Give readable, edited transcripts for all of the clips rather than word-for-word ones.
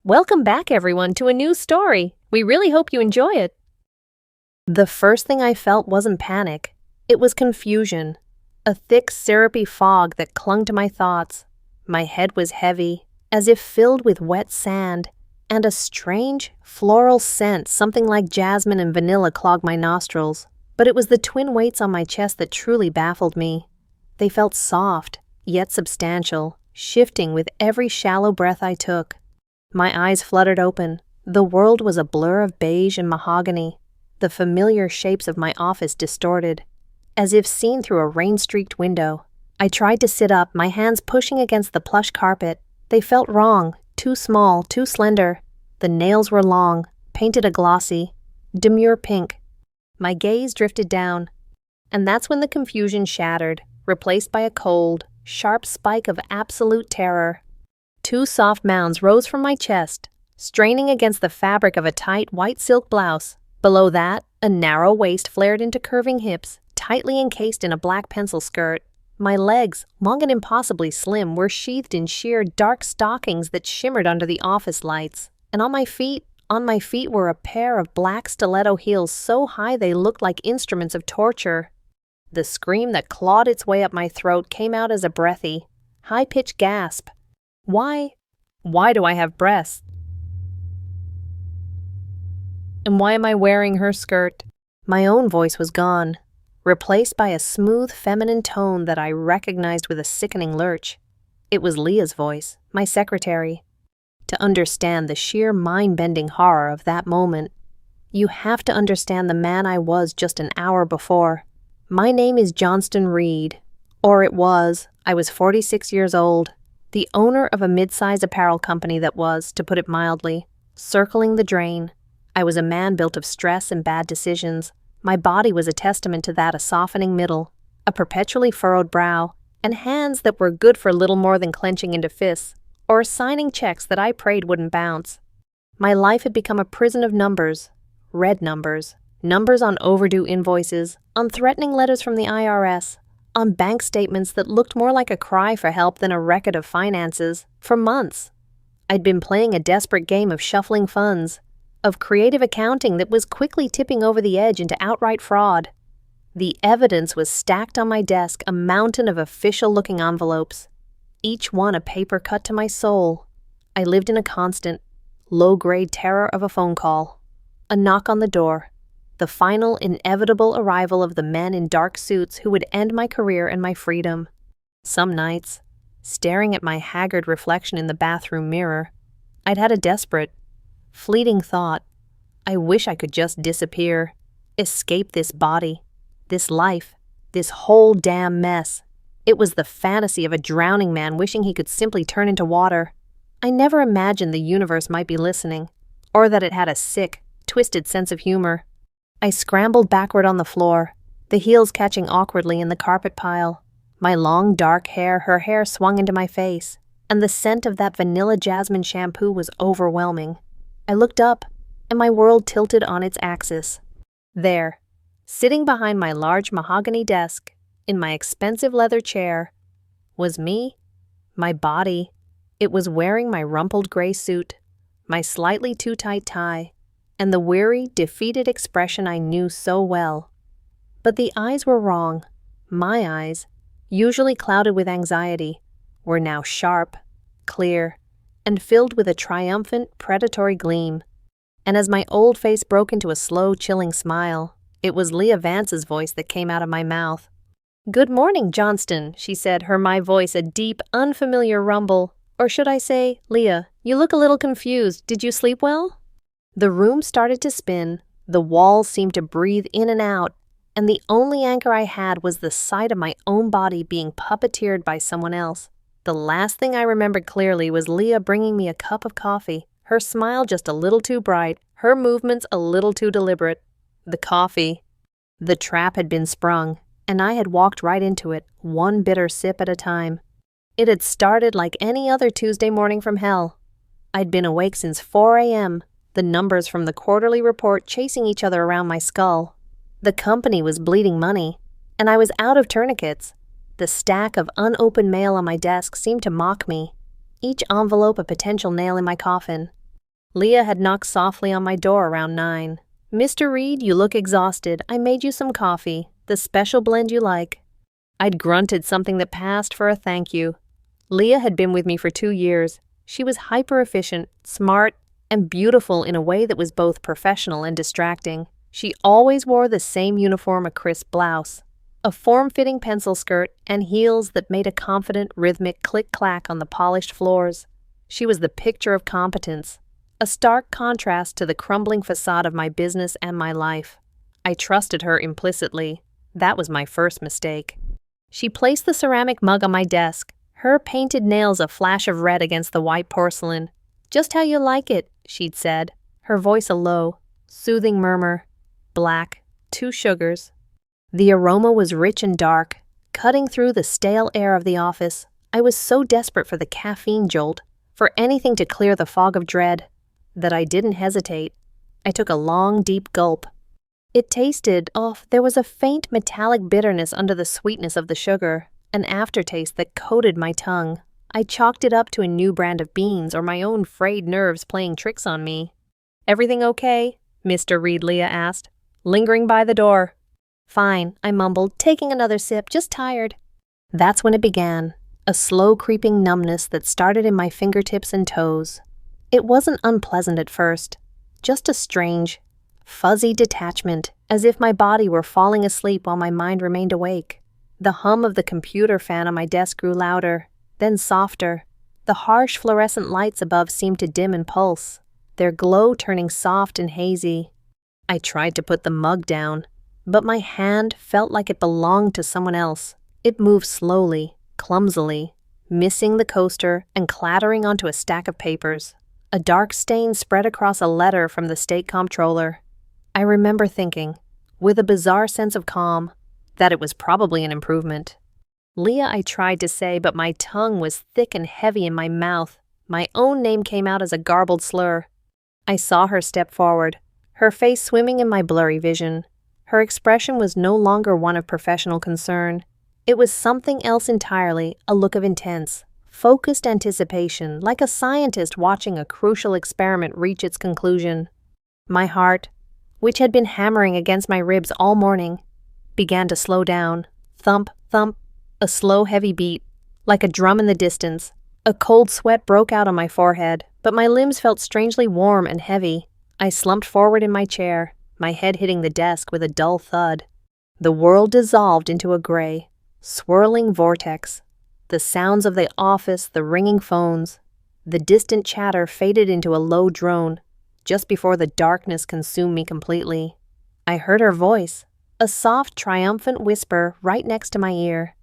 Welcome back, everyone, to a new story. We really hope you enjoy it. The first thing I felt wasn't panic. It was confusion. A thick, syrupy fog that clung to my thoughts. My head was heavy, as if filled with wet sand, and a strange, floral scent, something like jasmine and vanilla, clogged my nostrils. But it was the twin weights on my chest that truly baffled me. They felt soft, yet substantial, shifting with every shallow breath I took. My eyes fluttered open. The world was a blur of beige and mahogany, the familiar shapes of my office distorted, as if seen through a rain-streaked window. I tried to sit up, my hands pushing against the plush carpet. They felt wrong, too small, too slender. The nails were long, painted a glossy, demure pink. My gaze drifted down, and that's when the confusion shattered, replaced by a cold, sharp spike of absolute terror. Two soft mounds rose from my chest, straining against the fabric of a tight white silk blouse. Below that, a narrow waist flared into curving hips, tightly encased in a black pencil skirt. My legs, long and impossibly slim, were sheathed in sheer, dark stockings that shimmered under the office lights. And on my feet were a pair of black stiletto heels so high they looked like instruments of torture. The scream that clawed its way up my throat came out as a breathy, high-pitched gasp. Why do I have breasts? And why am I wearing her skirt? My own voice was gone, replaced by a smooth feminine tone that I recognized with a sickening lurch. It was Leah's voice, my secretary. To understand the sheer mind-bending horror of that moment, you have to understand the man I was just an hour before. My name is Johnston Reed, or it was. I was 46 years old. The owner of a mid-sized apparel company that was, to put it mildly, circling the drain. I was a man built of stress and bad decisions. My body was a testament to that, a softening middle, a perpetually furrowed brow, and hands that were good for little more than clenching into fists, or signing checks that I prayed wouldn't bounce. My life had become a prison of numbers, red numbers, numbers on overdue invoices, on threatening letters from the IRS, on bank statements that looked more like a cry for help than a record of finances. For months, I'd been playing a desperate game of shuffling funds, of creative accounting that was quickly tipping over the edge into outright fraud. The evidence was stacked on my desk, a mountain of official-looking envelopes, each one a paper cut to my soul. I lived in a constant, low-grade terror of a phone call, a knock on the door, the final, inevitable arrival of the men in dark suits who would end my career and my freedom. Some nights, staring at my haggard reflection in the bathroom mirror, I'd had a desperate, fleeting thought. I wish I could just disappear, escape this body, this life, this whole damn mess. It was the fantasy of a drowning man wishing he could simply turn into water. I never imagined the universe might be listening, or that it had a sick, twisted sense of humor. I scrambled backward on the floor, the heels catching awkwardly in the carpet pile. My long, dark hair, her hair swung into my face, and the scent of that vanilla jasmine shampoo was overwhelming. I looked up, and my world tilted on its axis. There, sitting behind my large mahogany desk, in my expensive leather chair, was me, my body. It was wearing my rumpled gray suit, my slightly too tight tie, and the weary, defeated expression I knew so well. But the eyes were wrong. My eyes, usually clouded with anxiety, were now sharp, clear, and filled with a triumphant, predatory gleam. And as my old face broke into a slow, chilling smile, it was Leah Vance's voice that came out of my mouth. "Good morning, Johnston," she said, my voice a deep, unfamiliar rumble. Or should I say, "Leah, you look a little confused. Did you sleep well?" The room started to spin, the walls seemed to breathe in and out, and the only anchor I had was the sight of my own body being puppeteered by someone else. The last thing I remembered clearly was Leah bringing me a cup of coffee, her smile just a little too bright, her movements a little too deliberate. The coffee. The trap had been sprung, and I had walked right into it, one bitter sip at a time. It had started like any other Tuesday morning from hell. I'd been awake since 4 a.m., the numbers from the quarterly report chasing each other around my skull. The company was bleeding money, and I was out of tourniquets. The stack of unopened mail on my desk seemed to mock me, each envelope a potential nail in my coffin. Leah had knocked softly on my door around 9. "Mr. Reed, you look exhausted. I made you some coffee, the special blend you like." I'd grunted something that passed for a thank you. Leah had been with me for 2 years. She was hyper-efficient, smart, and beautiful in a way that was both professional and distracting. She always wore the same uniform, a crisp blouse, a form-fitting pencil skirt, and heels that made a confident, rhythmic click-clack on the polished floors. She was the picture of competence, a stark contrast to the crumbling facade of my business and my life. I trusted her implicitly. That was my first mistake. She placed the ceramic mug on my desk, her painted nails a flash of red against the white porcelain. "Just how you like it," she'd said, her voice a low, soothing murmur. Black, 2 sugars. The aroma was rich and dark, cutting through the stale air of the office. I was so desperate for the caffeine jolt, for anything to clear the fog of dread, that I didn't hesitate. I took a long, deep gulp. It tasted, there was a faint metallic bitterness under the sweetness of the sugar, an aftertaste that coated my tongue. I chalked it up to a new brand of beans or my own frayed nerves playing tricks on me. "Everything okay?" Mr. Reed, Leah asked, lingering by the door. "Fine," I mumbled, taking another sip, "just tired." That's when it began, a slow creeping numbness that started in my fingertips and toes. It wasn't unpleasant at first, just a strange, fuzzy detachment, as if my body were falling asleep while my mind remained awake. The hum of the computer fan on my desk grew louder, then softer. The harsh fluorescent lights above seemed to dim and pulse, their glow turning soft and hazy. I tried to put the mug down, but my hand felt like it belonged to someone else. It moved slowly, clumsily, missing the coaster and clattering onto a stack of papers. A dark stain spread across a letter from the state comptroller. I remember thinking, with a bizarre sense of calm, that it was probably an improvement. "Leah," I tried to say, but my tongue was thick and heavy in my mouth. My own name came out as a garbled slur. I saw her step forward, her face swimming in my blurry vision. Her expression was no longer one of professional concern. It was something else entirely, a look of intense, focused anticipation, like a scientist watching a crucial experiment reach its conclusion. My heart, which had been hammering against my ribs all morning, began to slow down. Thump, thump, a slow, heavy beat, like a drum in the distance. A cold sweat broke out on my forehead, but my limbs felt strangely warm and heavy. I slumped forward in my chair, my head hitting the desk with a dull thud. The world dissolved into a gray, swirling vortex. The sounds of the office, the ringing phones, the distant chatter faded into a low drone, just before the darkness consumed me completely. I heard her voice, a soft, triumphant whisper right next to my ear.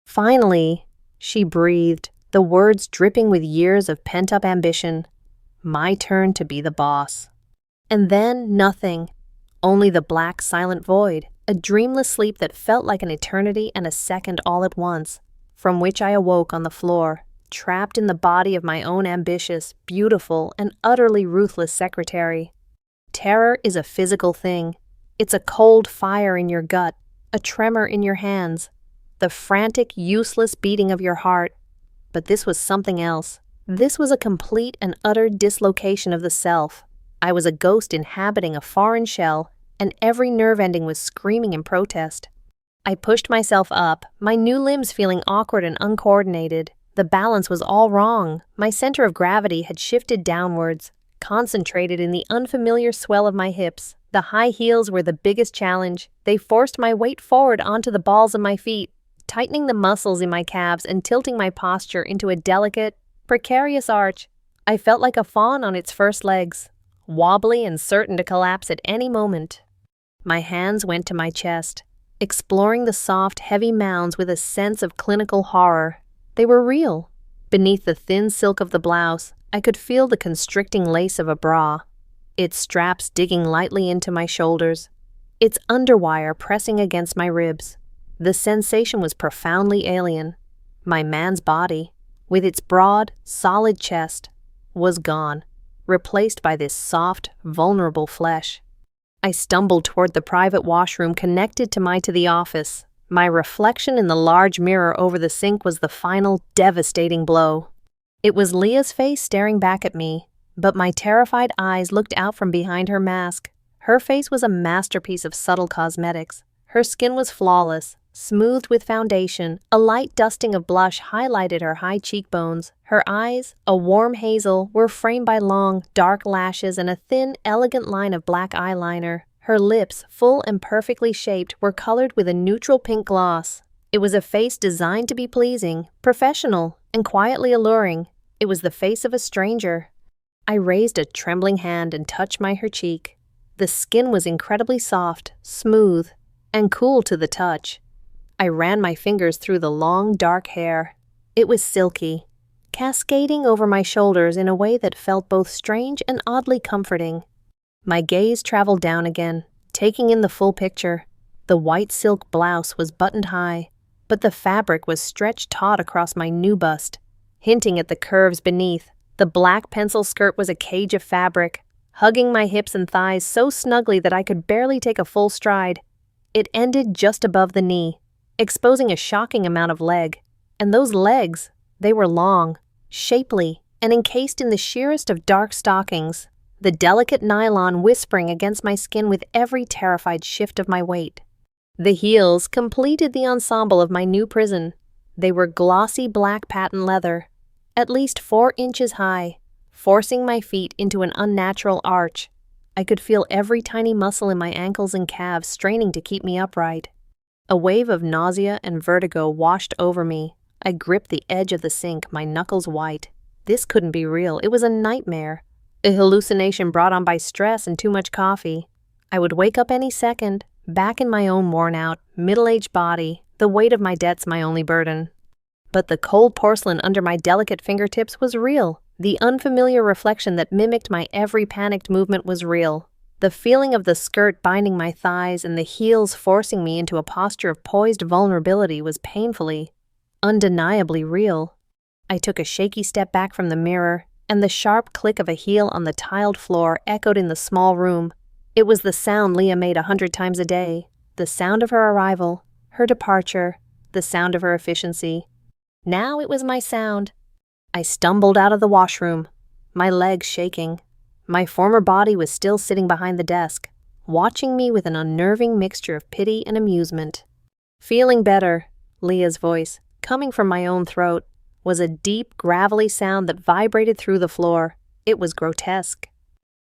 "Finally," she breathed, the words dripping with years of pent-up ambition. "My turn to be the boss." And then nothing, only the black, silent void, a dreamless sleep that felt like an eternity and a second all at once, from which I awoke on the floor, trapped in the body of my own ambitious, beautiful, and utterly ruthless secretary. Terror is a physical thing. It's a cold fire in your gut, a tremor in your hands, the frantic, useless beating of your heart. But this was something else. This was a complete and utter dislocation of the self. I was a ghost inhabiting a foreign shell, and every nerve ending was screaming in protest. I pushed myself up, my new limbs feeling awkward and uncoordinated. The balance was all wrong. My center of gravity had shifted downwards, concentrated in the unfamiliar swell of my hips. The high heels were the biggest challenge. They forced my weight forward onto the balls of my feet, tightening the muscles in my calves and tilting my posture into a delicate, precarious arch. I felt like a fawn on its first legs, wobbly and certain to collapse at any moment. My hands went to my chest, exploring the soft, heavy mounds with a sense of clinical horror. They were real. Beneath the thin silk of the blouse, I could feel the constricting lace of a bra, its straps digging lightly into my shoulders, its underwire pressing against my ribs. The sensation was profoundly alien. My man's body, with its broad, solid chest, was gone, replaced by this soft, vulnerable flesh. I stumbled toward the private washroom connected to the office. My reflection in the large mirror over the sink was the final, devastating blow. It was Leah's face staring back at me, But my terrified eyes looked out from behind her mask. Her face was a masterpiece of subtle cosmetics. Her skin was flawless, smoothed with foundation. A light dusting of blush highlighted her high cheekbones. Her eyes, a warm hazel, were framed by long, dark lashes and a thin, elegant line of black eyeliner. Her lips, full and perfectly shaped, were colored with a neutral pink gloss. It was a face designed to be pleasing, professional, and quietly alluring. It was the face of a stranger. I raised a trembling hand and touched her cheek. The skin was incredibly soft, smooth, and cool to the touch. I ran my fingers through the long, dark hair. It was silky, cascading over my shoulders in a way that felt both strange and oddly comforting. My gaze traveled down again, taking in the full picture. The white silk blouse was buttoned high, but the fabric was stretched taut across my new bust, hinting at the curves beneath. The black pencil skirt was a cage of fabric, hugging my hips and thighs so snugly that I could barely take a full stride. It ended just above the knee, exposing a shocking amount of leg. And those legs, they were long, shapely, and encased in the sheerest of dark stockings, the delicate nylon whispering against my skin with every terrified shift of my weight. The heels completed the ensemble of my new prison. They were glossy black patent leather, at least 4 inches high, forcing my feet into an unnatural arch. I could feel every tiny muscle in my ankles and calves straining to keep me upright. A wave of nausea and vertigo washed over me. I gripped the edge of the sink, my knuckles white. This couldn't be real. It was a nightmare, a hallucination brought on by stress and too much coffee. I would wake up any second, back in my own worn-out, middle-aged body, the weight of my debts my only burden. But the cold porcelain under my delicate fingertips was real. The unfamiliar reflection that mimicked my every panicked movement was real. The feeling of the skirt binding my thighs and the heels forcing me into a posture of poised vulnerability was painfully, undeniably real. I took a shaky step back from the mirror, and the sharp click of a heel on the tiled floor echoed in the small room. It was the sound Leah made 100 times a day, the sound of her arrival, her departure, the sound of her efficiency. Now it was my sound. I stumbled out of the washroom, my legs shaking. My former body was still sitting behind the desk, watching me with an unnerving mixture of pity and amusement. Feeling better, Leah's voice, coming from my own throat, was a deep, gravelly sound that vibrated through the floor. It was grotesque.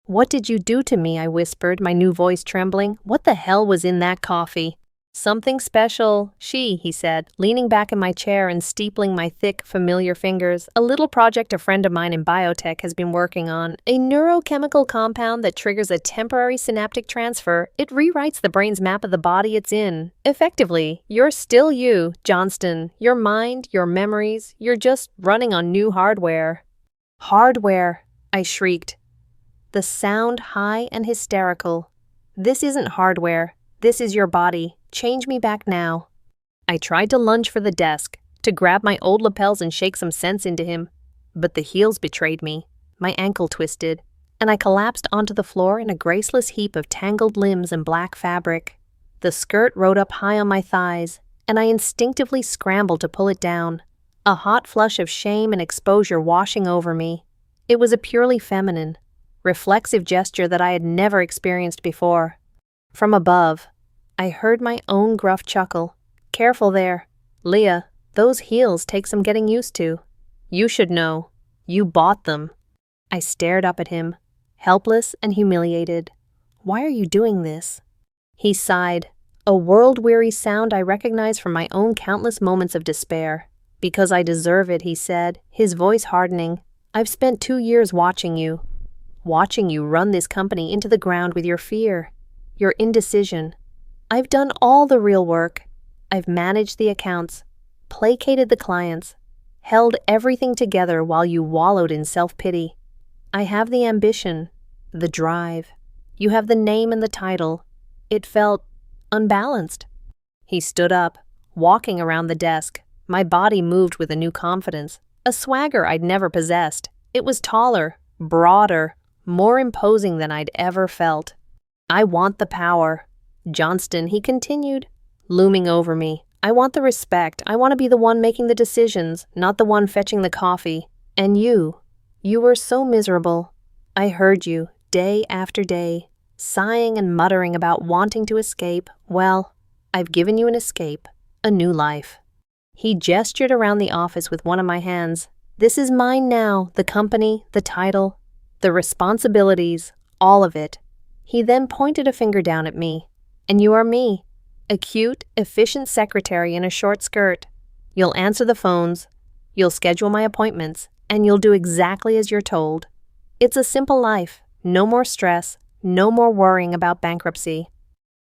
"What did you do to me?" I whispered, my new voice trembling. "What the hell was in that coffee?" "Something special, he said, leaning back in my chair and steepling my thick, familiar fingers. "A little project a friend of mine in biotech has been working on. A neurochemical compound that triggers a temporary synaptic transfer. It rewrites the brain's map of the body it's in. Effectively, you're still you, Johnston. Your mind, your memories, you're just running on new hardware." "Hardware," I shrieked, the sound high and hysterical. "This isn't hardware. This is your body. Change me back now." I tried to lunge for the desk, to grab my old lapels and shake some sense into him, but the heels betrayed me. My ankle twisted, and I collapsed onto the floor in a graceless heap of tangled limbs and black fabric. The skirt rode up high on my thighs, and I instinctively scrambled to pull it down, a hot flush of shame and exposure washing over me. It was a purely feminine, reflexive gesture that I had never experienced before. From above, I heard my own gruff chuckle. "Careful there. Leah, those heels take some getting used to. You should know. You bought them." I stared up at him, helpless and humiliated. "Why are you doing this?" He sighed, a world-weary sound I recognized from my own countless moments of despair. "Because I deserve it," he said, his voice hardening. "I've spent 2 years watching you run this company into the ground with your fear, your indecision. I've done all the real work. I've managed the accounts, placated the clients, held everything together while you wallowed in self-pity. I have the ambition, the drive. You have the name and the title. It felt unbalanced." He stood up, walking around the desk. My body moved with a new confidence, a swagger I'd never possessed. It was taller, broader, more imposing than I'd ever felt. "I want the power, Johnston," he continued, looming over me. "I want the respect. I want to be the one making the decisions, not the one fetching the coffee. And you were so miserable. I heard you, day after day, sighing and muttering about wanting to escape. Well, I've given you an escape, a new life." He gestured around the office with one of my hands. "This is mine now, the company, the title, the responsibilities, all of it." He then pointed a finger down at me. "And you are me, a cute, efficient secretary in a short skirt. You'll answer the phones, you'll schedule my appointments, and you'll do exactly as you're told. It's a simple life, no more stress, no more worrying about bankruptcy."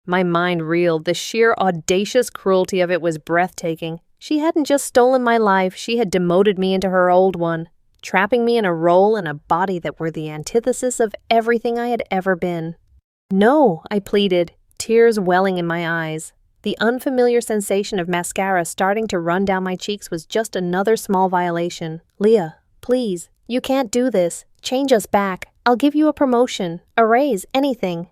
My mind reeled. The sheer audacious cruelty of it was breathtaking. She hadn't just stolen my life, she had demoted me into her old one, trapping me in a role and a body that were the antithesis of everything I had ever been. "No," I pleaded, tears welling in my eyes. The unfamiliar sensation of mascara starting to run down my cheeks was just another small violation. "Leah, please, you can't do this. Change us back. I'll give you a promotion, a raise, anything."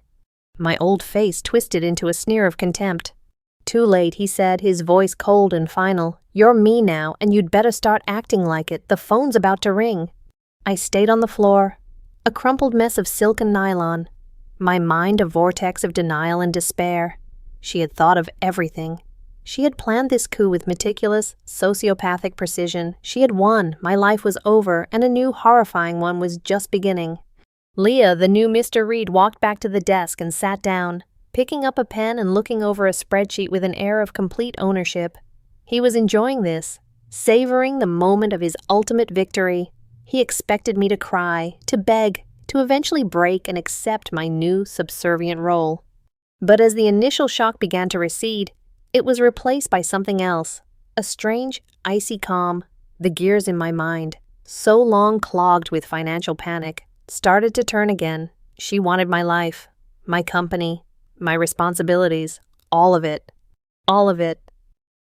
My old face twisted into a sneer of contempt. "Too late," he said, his voice cold and final. "You're me now, and you'd better start acting like it. The phone's about to ring." I stayed on the floor, a crumpled mess of silk and nylon, my mind a vortex of denial and despair. She had thought of everything. She had planned this coup with meticulous, sociopathic precision. She had won, my life was over, and a new horrifying one was just beginning. Leah, the new Mr. Reed, walked back to the desk and sat down, picking up a pen and looking over a spreadsheet with an air of complete ownership. He was enjoying this, savoring the moment of his ultimate victory. He expected me to cry, to beg, to eventually break and accept my new subservient role. But as the initial shock began to recede, it was replaced by something else, a strange, icy calm. The gears in my mind, so long clogged with financial panic, started to turn again. She wanted my life, my company, my responsibilities, all of it. All of it.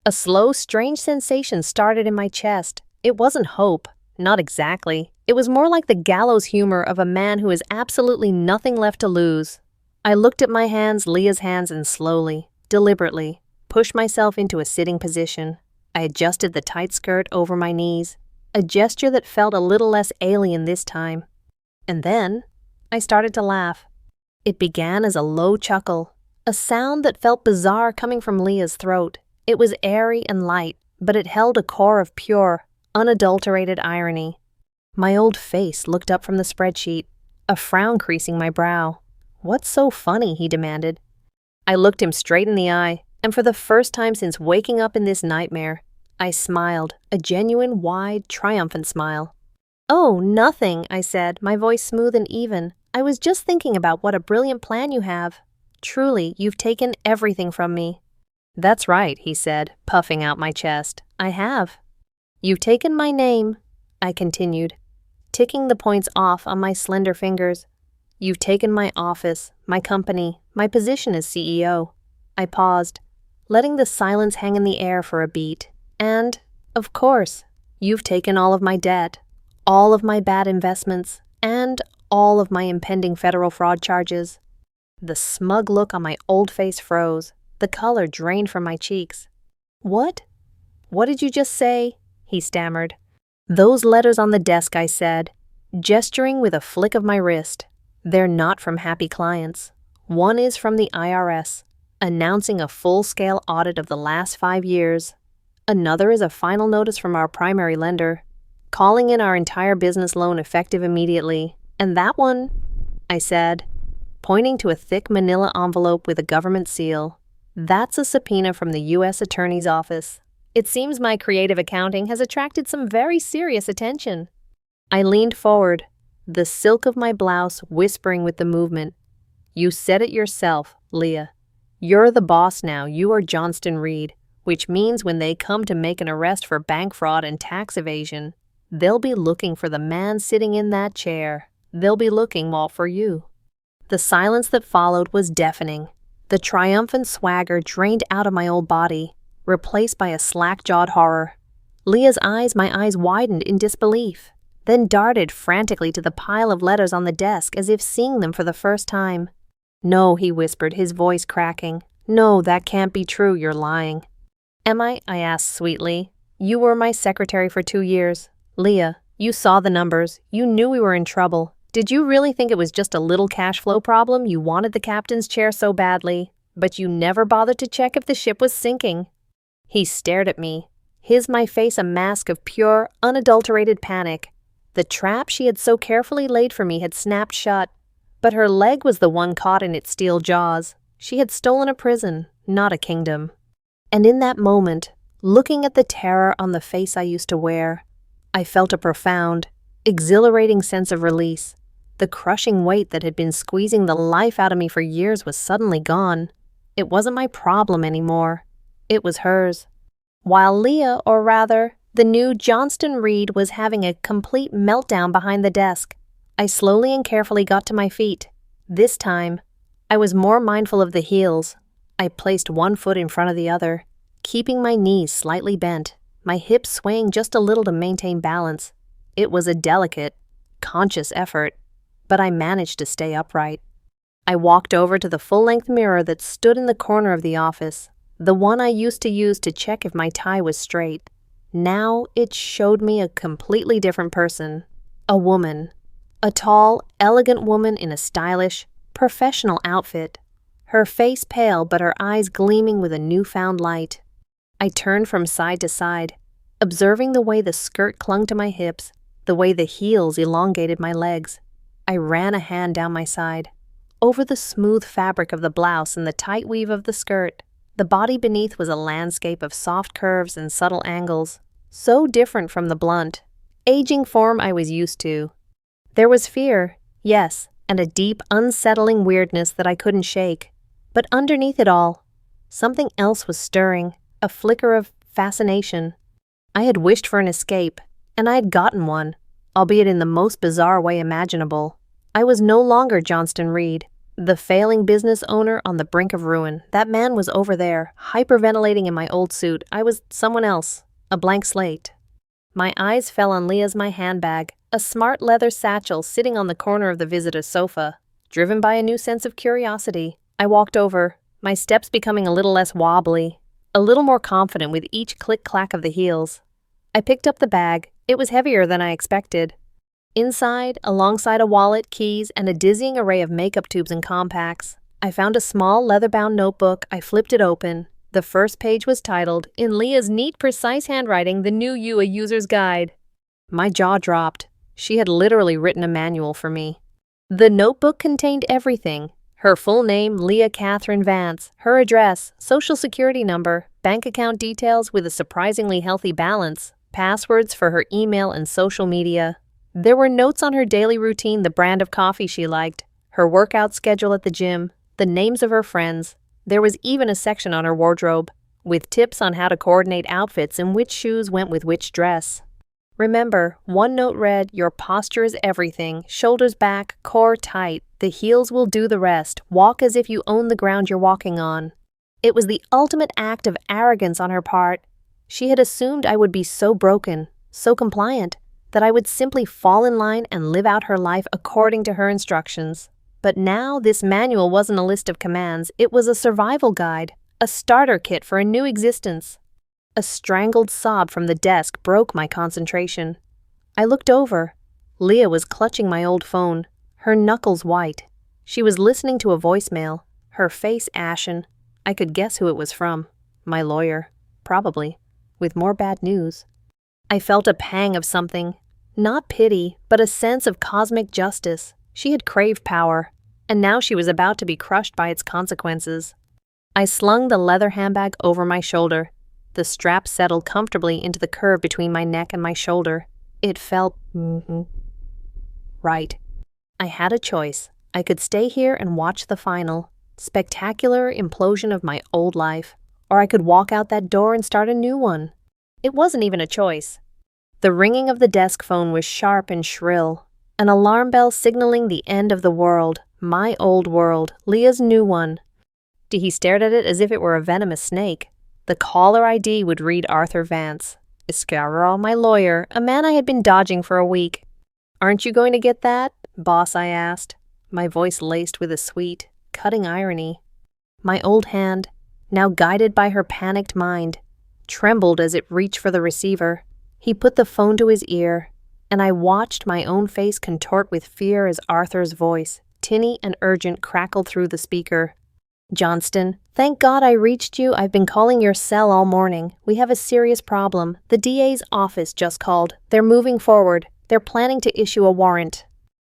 A slow, strange sensation started in my chest. It wasn't hope, not exactly. It was more like the gallows humor of a man who has absolutely nothing left to lose. I looked at my hands, Leah's hands, and slowly, deliberately, pushed myself into a sitting position. I adjusted the tight skirt over my knees, a gesture that felt a little less alien this time. And then, I started to laugh. It began as a low chuckle, a sound that felt bizarre coming from Leah's throat. It was airy and light, but it held a core of pure, unadulterated irony. My old face looked up from the spreadsheet, a frown creasing my brow. "What's so funny?" he demanded. I looked him straight in the eye, and for the first time since waking up in this nightmare, I smiled, a genuine, wide, triumphant smile. "Oh, nothing," I said, my voice smooth and even. "I was just thinking about what a brilliant plan you have. Truly, you've taken everything from me." "That's right," he said, puffing out my chest. "I have." "You've taken my name," I continued, ticking the points off on my slender fingers. "You've taken my office, my company, my position as CEO." I paused, letting the silence hang in the air for a beat. "And, of course, you've taken all of my debt, all of my bad investments, and all of my impending federal fraud charges." The smug look on my old face froze. The color drained from my cheeks. "What? What did you just say?" he stammered. "Those letters on the desk," I said, gesturing with a flick of my wrist. "They're not from happy clients. One is from the IRS, announcing a full-scale audit of the last 5 years. Another is a final notice from our primary lender, calling in our entire business loan effective immediately. And that one," I said, pointing to a thick manila envelope with a government seal, "that's a subpoena from the U.S. Attorney's Office. It seems my creative accounting has attracted some very serious attention." I leaned forward, the silk of my blouse whispering with the movement. "You said it yourself, Leah. You're the boss now. You are Johnston Reed, which means when they come to make an arrest for bank fraud and tax evasion, they'll be looking for the man sitting in that chair. They'll be looking all for you." The silence that followed was deafening. The triumphant swagger drained out of my old body, replaced by a slack-jawed horror. Leah's eyes, my eyes widened in disbelief, then darted frantically to the pile of letters on the desk as if seeing them for the first time. "No," he whispered, his voice cracking. "No, that can't be true. You're lying." "Am I?" I asked sweetly. "You were my secretary for 2 years. Leah, you saw the numbers. You knew we were in trouble. Did you really think it was just a little cash flow problem? You wanted the captain's chair so badly, but you never bothered to check if the ship was sinking." He stared at me, my face a mask of pure, unadulterated panic. The trap she had so carefully laid for me had snapped shut, but her leg was the one caught in its steel jaws. She had stolen a prison, not a kingdom. And in that moment, looking at the terror on the face I used to wear, I felt a profound, exhilarating sense of release. The crushing weight that had been squeezing the life out of me for years was suddenly gone. It wasn't my problem anymore. It was hers. While Leah, or rather, the new Johnston Reed, was having a complete meltdown behind the desk, I slowly and carefully got to my feet. This time, I was more mindful of the heels. I placed one foot in front of the other, keeping my knees slightly bent, my hips swaying just a little to maintain balance. It was a delicate, conscious effort, but I managed to stay upright. I walked over to the full-length mirror that stood in the corner of the office, the one I used to use to check if my tie was straight. Now it showed me a completely different person. A woman. A tall, elegant woman in a stylish, professional outfit. Her face pale but her eyes gleaming with a newfound light. I turned from side to side, observing the way the skirt clung to my hips, the way the heels elongated my legs. I ran a hand down my side, over the smooth fabric of the blouse and the tight weave of the skirt. The body beneath was a landscape of soft curves and subtle angles, so different from the blunt, aging form I was used to. There was fear, yes, and a deep, unsettling weirdness that I couldn't shake. But underneath it all, something else was stirring, a flicker of fascination. I had wished for an escape, and I had gotten one, albeit in the most bizarre way imaginable. I was no longer Johnston Reed, the failing business owner on the brink of ruin. That man was over there, hyperventilating in my old suit. I was someone else, a blank slate. My eyes fell on Leah's my handbag, a smart leather satchel sitting on the corner of the visitor's sofa. Driven by a new sense of curiosity, I walked over, my steps becoming a little less wobbly, a little more confident with each click-clack of the heels. I picked up the bag. It was heavier than I expected. Inside, alongside a wallet, keys, and a dizzying array of makeup tubes and compacts, I found a small leather-bound notebook. I flipped it open. The first page was titled, in Leah's neat, precise handwriting, "The New You, a User's Guide." My jaw dropped. She had literally written a manual for me. The notebook contained everything. Her full name, Leah Catherine Vance, her address, social security number, bank account details with a surprisingly healthy balance, passwords for her email and social media. There were notes on her daily routine, the brand of coffee she liked, her workout schedule at the gym, the names of her friends. There was even a section on her wardrobe, with tips on how to coordinate outfits and which shoes went with which dress. Remember, one note read, "Your posture is everything. Shoulders back, core tight. The heels will do the rest. Walk as if you own the ground you're walking on." It was the ultimate act of arrogance on her part. She had assumed I would be so broken, so compliant, that I would simply fall in line and live out her life according to her instructions. But now this manual wasn't a list of commands. It was a survival guide, a starter kit for a new existence. A strangled sob from the desk broke my concentration. I looked over. Leah was clutching my old phone, her knuckles white. She was listening to a voicemail, her face ashen. I could guess who it was from. My lawyer, probably, with more bad news. I felt a pang of something. Not pity, but a sense of cosmic justice. She had craved power, and now she was about to be crushed by its consequences. I slung the leather handbag over my shoulder. The strap settled comfortably into the curve between my neck and my shoulder. It felt right. I had a choice. I could stay here and watch the final, spectacular implosion of my old life, or I could walk out that door and start a new one. It wasn't even a choice. The ringing of the desk phone was sharp and shrill, an alarm bell signaling the end of the world, my old world, Leah's new one. He stared at it as if it were a venomous snake. The caller ID would read Arthur Vance, Escarral, my lawyer, a man I had been dodging for a week. "Aren't you going to get that, boss?" I asked, my voice laced with a sweet, cutting irony. My old hand, now guided by her panicked mind, trembled as it reached for the receiver. He put the phone to his ear. and I watched my own face contort with fear as Arthur's voice, tinny and urgent, crackled through the speaker. "Johnston, thank God I reached you. I've been calling your cell all morning. We have a serious problem. The DA's office just called. They're moving forward. They're planning to issue a warrant."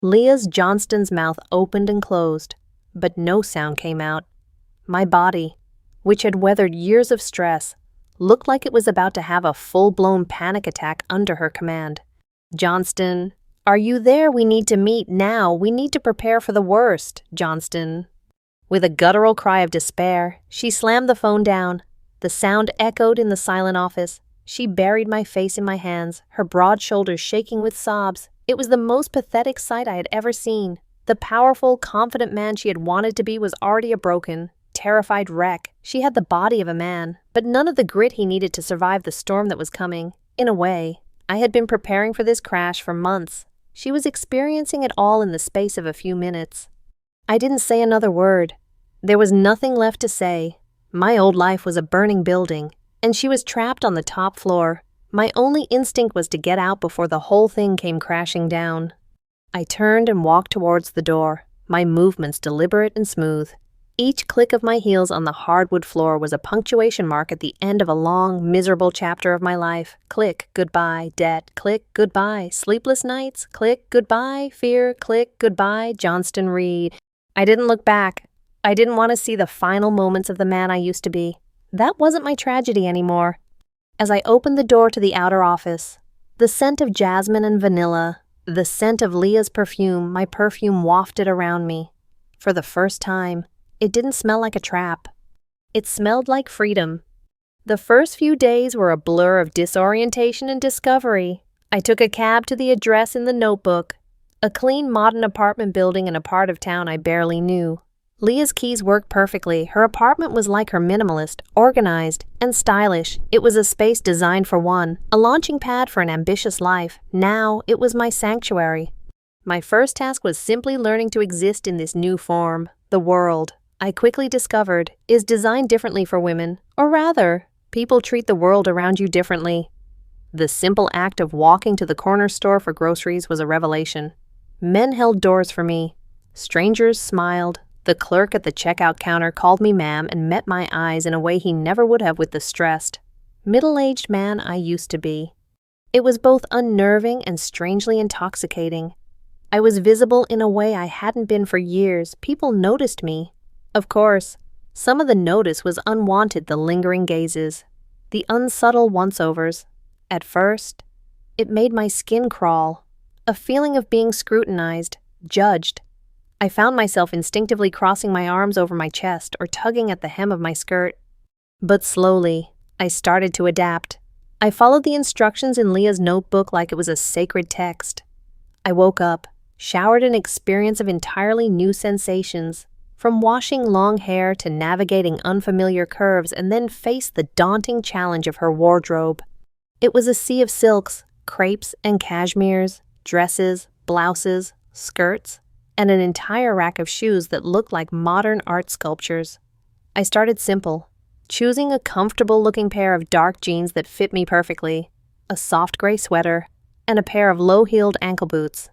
Leah's Johnston's mouth opened and closed, but no sound came out. My body, which had weathered years of stress, looked like it was about to have a full-blown panic attack under her command. "Johnston, are you there? We need to meet now. We need to prepare for the worst, Johnston." With a guttural cry of despair, she slammed the phone down. The sound echoed in the silent office. She buried my face in my hands, her broad shoulders shaking with sobs. It was the most pathetic sight I had ever seen. The powerful, confident man she had wanted to be was already a broken, terrified wreck. She had the body of a man, but none of the grit he needed to survive the storm that was coming. In a way, I had been preparing for this crash for months. She was experiencing it all in the space of a few minutes. I didn't say another word. There was nothing left to say. My old life was a burning building, and she was trapped on the top floor. My only instinct was to get out before the whole thing came crashing down. I turned and walked towards the door, my movements deliberate and smooth. Each click of my heels on the hardwood floor was a punctuation mark at the end of a long, miserable chapter of my life. Click, goodbye, debt. Click, goodbye, sleepless nights. Click, goodbye, fear. Click, goodbye, Johnston Reed. I didn't look back. I didn't want to see the final moments of the man I used to be. That wasn't my tragedy anymore. As I opened the door to the outer office, the scent of jasmine and vanilla, the scent of Leah's perfume, my perfume wafted around me. For the first time, it didn't smell like a trap. It smelled like freedom. The first few days were a blur of disorientation and discovery. I took a cab to the address in the notebook, a clean, modern apartment building in a part of town I barely knew. Leah's keys worked perfectly. Her apartment was like her, minimalist, organized, and stylish. It was a space designed for one, a launching pad for an ambitious life. Now, it was my sanctuary. My first task was simply learning to exist in this new form. The world, I quickly discovered, is designed differently for women, or rather, people treat the world around you differently. The simple act of walking to the corner store for groceries was a revelation. Men held doors for me. Strangers smiled. The clerk at the checkout counter called me ma'am and met my eyes in a way he never would have with the stressed, middle-aged man I used to be. It was both unnerving and strangely intoxicating. I was visible in a way I hadn't been for years. People noticed me. Of course, some of the notice was unwanted, the lingering gazes, the unsubtle once-overs. At first, it made my skin crawl, a feeling of being scrutinized, judged. I found myself instinctively crossing my arms over my chest or tugging at the hem of my skirt. But slowly, I started to adapt. I followed the instructions in Leah's notebook like it was a sacred text. I woke up, showered in an experience of entirely new sensations, from washing long hair to navigating unfamiliar curves, and then faced the daunting challenge of her wardrobe. It was a sea of silks, crepes and cashmeres, dresses, blouses, skirts, and an entire rack of shoes that looked like modern art sculptures. I started simple, choosing a comfortable-looking pair of dark jeans that fit me perfectly, a soft gray sweater, and a pair of low-heeled ankle boots.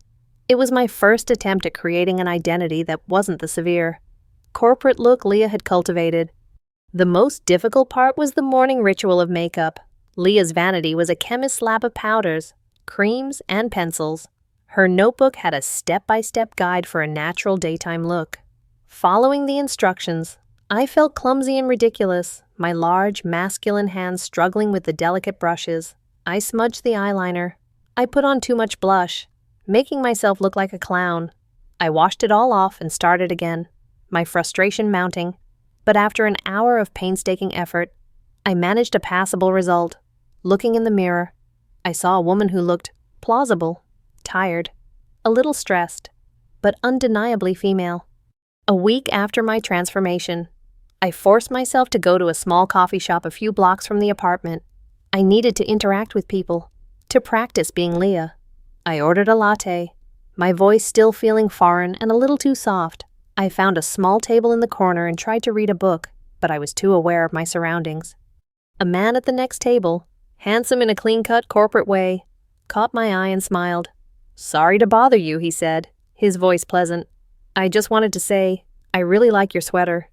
It was my first attempt at creating an identity that wasn't the severe, corporate look Leah had cultivated. The most difficult part was the morning ritual of makeup. Leah's vanity was a chemist's lab of powders, creams, and pencils. Her notebook had a step-by-step guide for a natural daytime look. Following the instructions, I felt clumsy and ridiculous, my large, masculine hands struggling with the delicate brushes. I smudged the eyeliner. I put on too much blush, making myself look like a clown. I washed it all off and started again, my frustration mounting. But after an hour of painstaking effort, I managed a passable result. Looking in the mirror, I saw a woman who looked plausible. Tired, a little stressed, but undeniably female. A week after my transformation, I forced myself to go to a small coffee shop a few blocks from the apartment. I needed to interact with people, to practice being Leah. I ordered a latte, my voice still feeling foreign and a little too soft. I found a small table in the corner and tried to read a book, but I was too aware of my surroundings. A man at the next table, handsome in a clean-cut corporate way, caught my eye and smiled. "Sorry to bother you," he said, his voice pleasant. "I just wanted to say, I really like your sweater."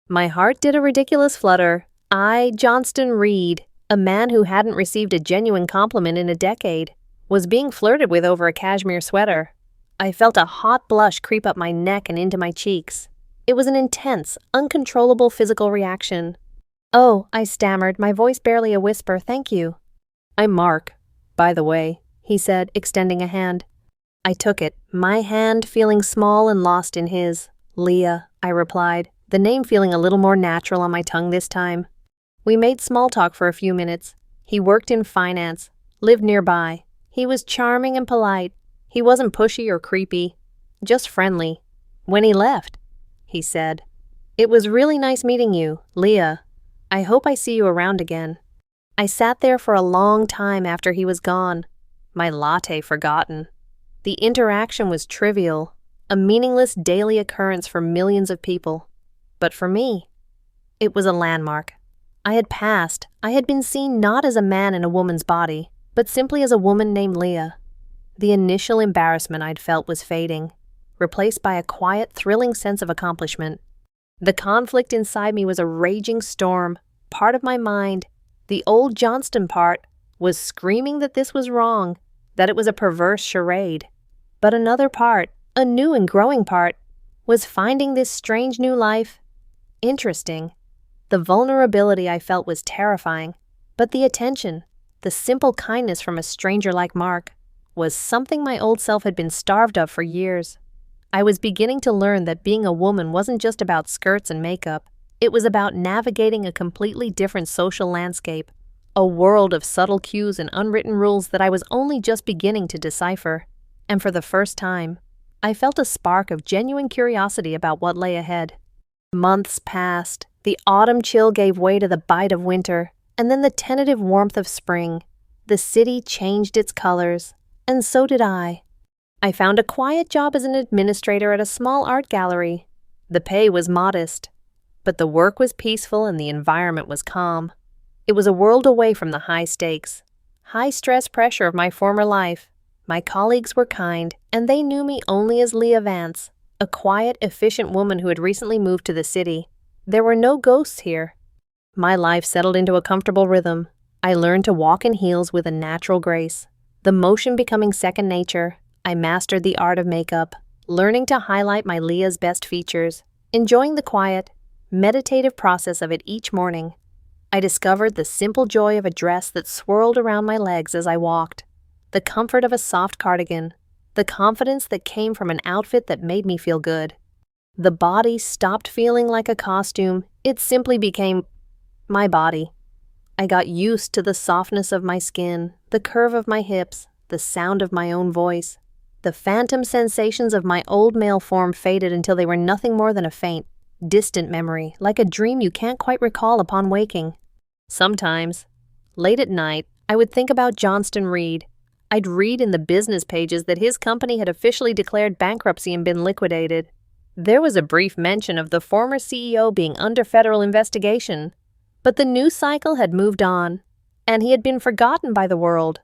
My heart did a ridiculous flutter. I, Johnston Reed, a man who hadn't received a genuine compliment in a decade, was being flirted with over a cashmere sweater. I felt a hot blush creep up my neck and into my cheeks. It was an intense, uncontrollable physical reaction. "Oh," I stammered, my voice barely a whisper, "thank you." "I'm Mark, by the way," he said, extending a hand. I took it, my hand feeling small and lost in his. "Leah," I replied, the name feeling a little more natural on my tongue this time. We made small talk for a few minutes. He worked in finance, lived nearby. He was charming and polite. He wasn't pushy or creepy, just friendly. "When he left," he said, "It was really nice meeting you, Leah. I hope I see you around again." I sat there for a long time after he was gone, my latte forgotten. The interaction was trivial, a meaningless daily occurrence for millions of people. But for me, it was a landmark. I had passed. I had been seen not as a man in a woman's body, but simply as a woman named Leah. The initial embarrassment I'd felt was fading, replaced by a quiet, thrilling sense of accomplishment. The conflict inside me was a raging storm. Part of my mind, the old Johnston part, was screaming that this was wrong, that it was a perverse charade. But another part, a new and growing part, was finding this strange new life interesting. The vulnerability I felt was terrifying, but the attention, the simple kindness from a stranger like Mark, was something my old self had been starved of for years. I was beginning to learn that being a woman wasn't just about skirts and makeup. It was about navigating a completely different social landscape, a world of subtle cues and unwritten rules that I was only just beginning to decipher. And for the first time, I felt a spark of genuine curiosity about what lay ahead. Months passed. The autumn chill gave way to the bite of winter, and then the tentative warmth of spring. The city changed its colors, and so did I. I found a quiet job as an administrator at a small art gallery. The pay was modest, but the work was peaceful and the environment was calm. It was a world away from the high stakes, high-stress pressure of my former life. My colleagues were kind, and they knew me only as Leah Vance, a quiet, efficient woman who had recently moved to the city. There were no ghosts here. My life settled into a comfortable rhythm. I learned to walk in heels with a natural grace, the motion becoming second nature. I mastered the art of makeup, learning to highlight my Leah's best features, enjoying the quiet, meditative process of it each morning. I discovered the simple joy of a dress that swirled around my legs as I walked, the comfort of a soft cardigan, the confidence that came from an outfit that made me feel good. The body stopped feeling like a costume. It simply became my body. I got used to the softness of my skin, the curve of my hips, the sound of my own voice. The phantom sensations of my old male form faded until they were nothing more than a faint, distant memory, like a dream you can't quite recall upon waking. Sometimes, late at night, I would think about Johnston Reed. I'd read in the business pages that his company had officially declared bankruptcy and been liquidated. There was a brief mention of the former CEO being under federal investigation, but the news cycle had moved on, and he had been forgotten by the world.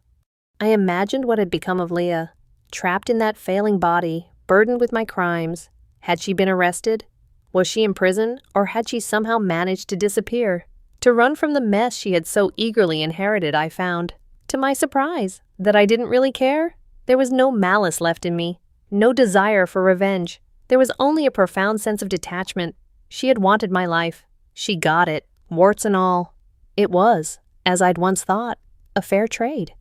I imagined what had become of Leah, trapped in that failing body, burdened with my crimes. Had she been arrested? Was she in prison, or had she somehow managed to disappear? To run from the mess she had so eagerly inherited, I found, to my surprise, that I didn't really care. There was no malice left in me, no desire for revenge. There was only a profound sense of detachment. She had wanted my life. She got it, warts and all. It was, as I'd once thought, a fair trade.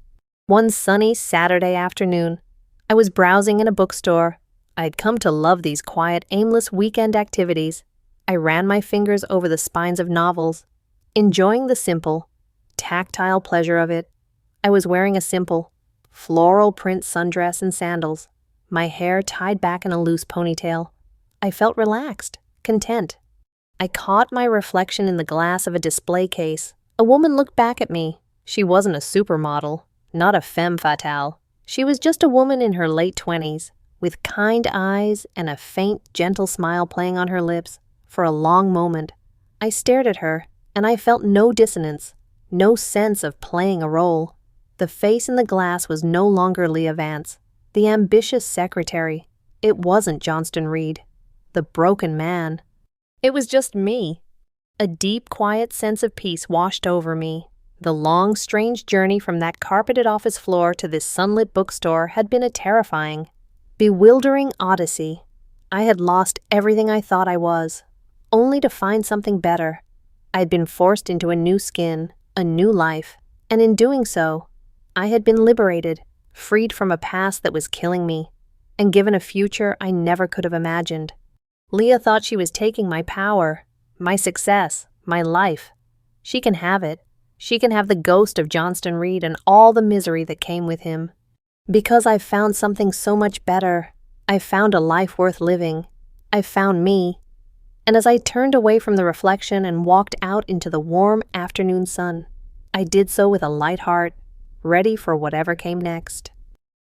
One sunny Saturday afternoon, I was browsing in a bookstore. I'd come to love these quiet, aimless weekend activities. I ran my fingers over the spines of novels, enjoying the simple, tactile pleasure of it. I was wearing a simple, floral print sundress and sandals, my hair tied back in a loose ponytail. I felt relaxed, content. I caught my reflection in the glass of a display case. A woman looked back at me. She wasn't a supermodel, not a femme fatale. She was just a woman in her late 20s, with kind eyes and a faint, gentle smile playing on her lips. For a long moment, I stared at her, and I felt no dissonance, no sense of playing a role. The face in the glass was no longer Leah Vance, the ambitious secretary. It wasn't Johnston Reed, the broken man. It was just me. A deep, quiet sense of peace washed over me. The long, strange journey from that carpeted office floor to this sunlit bookstore had been a terrifying, bewildering odyssey. I had lost everything I thought I was, only to find something better. I had been forced into a new skin, a new life, and in doing so, I had been liberated, freed from a past that was killing me, and given a future I never could have imagined. Leah thought she was taking my power, my success, my life. She can have it. She can have the ghost of Johnston Reed and all the misery that came with him. Because I've found something so much better. I've found a life worth living. I've found me. And as I turned away from the reflection and walked out into the warm afternoon sun, I did so with a light heart, ready for whatever came next.